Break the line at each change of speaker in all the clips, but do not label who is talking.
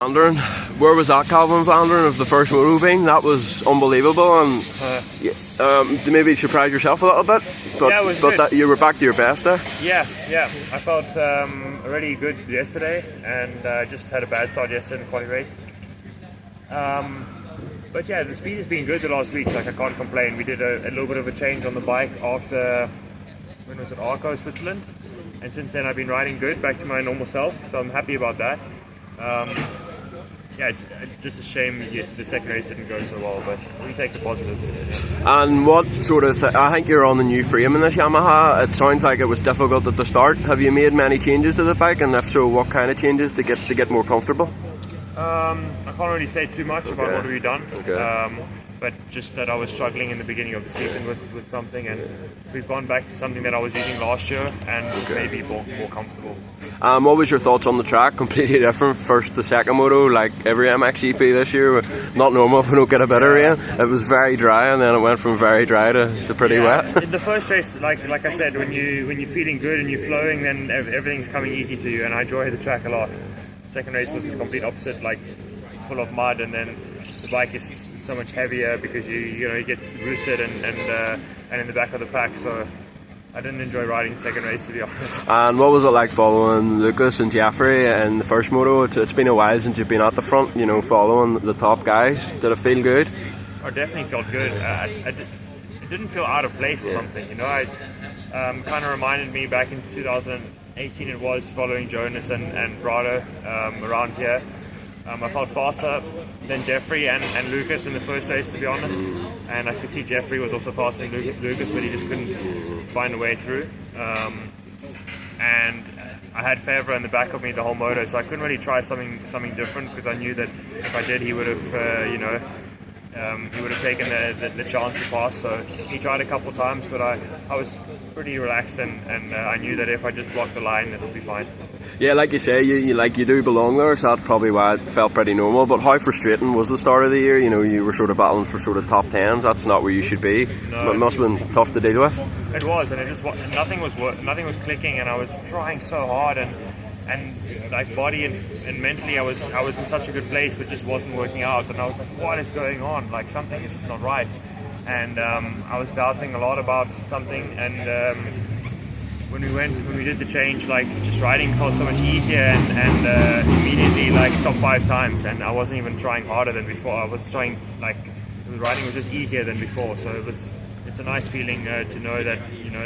Vlaanderen. Where was that Calvin Vlaanderen of the first moto being? That was unbelievable, and maybe surprise yourself a little bit. But,
yeah, it was
but
good.
That, you were back to your best there.
Yeah. I felt really good yesterday, and just had a bad start yesterday in the quali race. But yeah, the speed has been good the last week. Like, I can't complain. We did a little bit of a change on the bike after, when was it, Arco, Switzerland, and since then I've been riding good, back to my normal self. So I'm happy about that. Yeah, it's just a shame the second race didn't go so well, but we take the positives. Yeah.
And what sort of I think you're on the new frame in this Yamaha. It sounds like it was difficult at the start. Have you made many changes to the bike, and if so, what kind of changes to get more comfortable?
I can't really say too much about what we've done.
Okay.
But just that I was struggling in the beginning of the season with something, and we've gone back to something that I was using last year, and just made me more comfortable.
What was your thoughts on the track? Completely different, first to second moto, like every MXGP this year. Not normal if we don't get a bit of rain. It was very dry, and then it went from very dry to pretty wet.
In the first race, like I said, when you're feeling good and you're flowing, then everything's coming easy to you, and I enjoy the track a lot. Second race was the complete opposite, like full of mud, and then the bike is so much heavier because you get roosted and in the back of the pack. So I didn't enjoy riding the second race, to be honest.
And what was it like following Lucas and Jeffrey in the first moto? It's been a while since you've been at the front, following the top guys. Did it feel good?
I definitely felt good. It didn't feel out of place or something. I kind of reminded me back in 2018 it was, following Jonas and Brado around here. I felt faster than Jeffrey and Lucas in the first race, to be honest. And I could see Jeffrey was also faster than Lucas, but he just couldn't find a way through. And I had Favre in the back of me the whole moto, so I couldn't really try something different, because I knew that if I did, he would have, he would have taken the chance to pass. So he tried a couple of times, but I was pretty relaxed, and I knew that if I just blocked the line, it'll be fine.
Yeah, like you say, you do belong there, so that's probably why it felt pretty normal. But how frustrating was the start of the year? You were sort of battling for sort of top tens. That's not where you should be.
No,
so it must have been tough to deal with.
It was, and nothing was clicking, and I was trying so hard, and like body and mentally I was in such a good place, but just wasn't working out. And I was like, what is going on? Like, something is just not right. And I was doubting a lot about something, and when we did the change, like, just riding felt so much easier, and immediately, like, top 5 times, and I wasn't even trying harder than before. I was trying, like, the riding was just easier than before. So it's a nice feeling to know that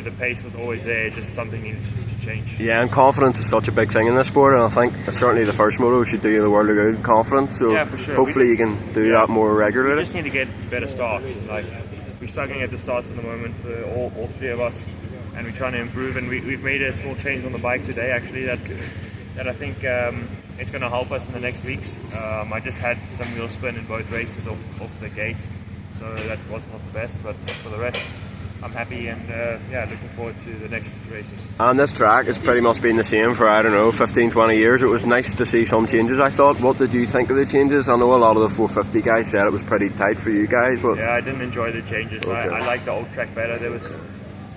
the pace was always there, just something needed to change.
Yeah, and confidence is such a big thing in this sport, and I think certainly the first moto should do you the world of good, confidence. So
yeah, for sure.
Hopefully you can do that more regularly.
We just need to get better starts. Like, we're struggling at the starts at the moment, all 3 of us, and we're trying to improve. And we've made a small change on the bike today, actually, that I think is going to help us in the next weeks. I just had some wheel spin in both races off the gate, so that was not the best, but for the rest, I'm happy, and looking forward to the next races. And
this track has pretty much been the same for, 15-20 years. It was nice to see some changes, I thought. What did you think of the changes? I know a lot of the 450 guys said it was pretty tight for you guys, but
yeah, I didn't enjoy the changes. Okay. I like the old track better. There was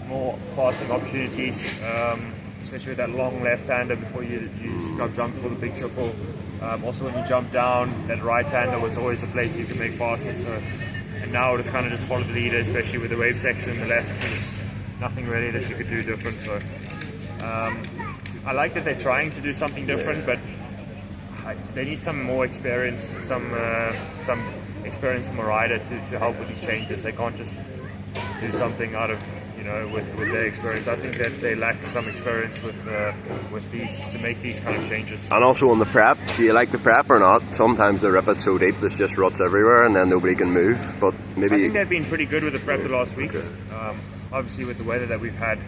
more passing opportunities, especially with that long left-hander before you jump for the big triple. Also, when you jump down, that right-hander was always a place you can make passes. And now it's kind of just follow the leader, especially with the wave section in the left. There's nothing really that you could do different. So I like that they're trying to do something different, but they need some more experience, some experience from a rider to help with these changes. They can't just do something out of with their experience. I think that they lack some experience with these to make these kind of changes.
And also on the prep, do you like the prep or not? Sometimes they rip it so deep there's just ruts everywhere, and then nobody can move. But maybe
I think they've been pretty good with the prep the last weeks. Okay. Obviously, with the weather that we've had,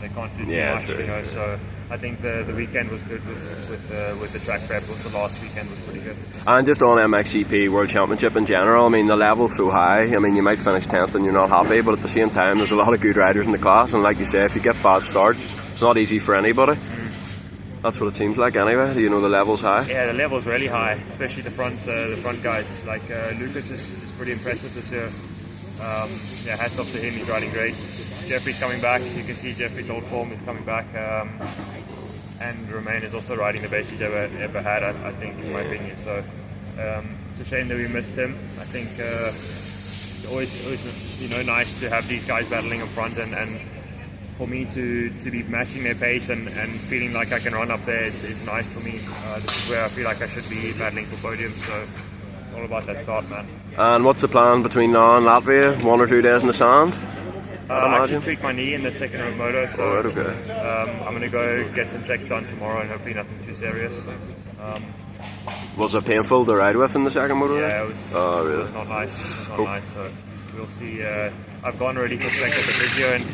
they can't do too much. True. So I think the weekend was good with the track prep. Also, last weekend was pretty good.
And just on MXGP World Championship in general, the level's so high. You might finish 10th and you're not happy, but at the same time, there's a lot of good riders in the class. And like you say, if you get bad starts, it's not easy for anybody. That's what it seems like anyway. The level's high.
Yeah, the level's really high, especially the front guys. Like Lucas is pretty impressive this year. Hats off to him. He's riding great. Jeffrey's coming back. You can see Jeffrey's old form is coming back. and Romain is also riding the best he's ever had, I think, in my opinion. So it's a shame that we missed him. I think it's always nice to have these guys battling up front, and for me to be matching their pace and feeling like I can run up there is nice for me. This is where I feel like I should be battling for podiums. So it's all about that start, man.
And what's the plan between now and Latvia? 1 or 2 days in the sand?
I actually tweaked my knee in the second row moto, so
okay.
I'm going to go get some checks done tomorrow and hopefully nothing too serious.
Was it painful to ride with in the second motor?
Yeah, it was.
Oh, really?
It was not nice. So we'll see. I've gone already for check at the physio, and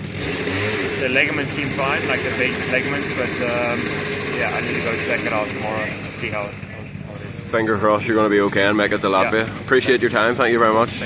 the ligaments seem fine, like the basic ligaments. But I need to go check it out tomorrow and see how it is.
Fingers crossed you're going to be okay and make it to Latvia.
Yeah.
Appreciate your time. Thank you very much.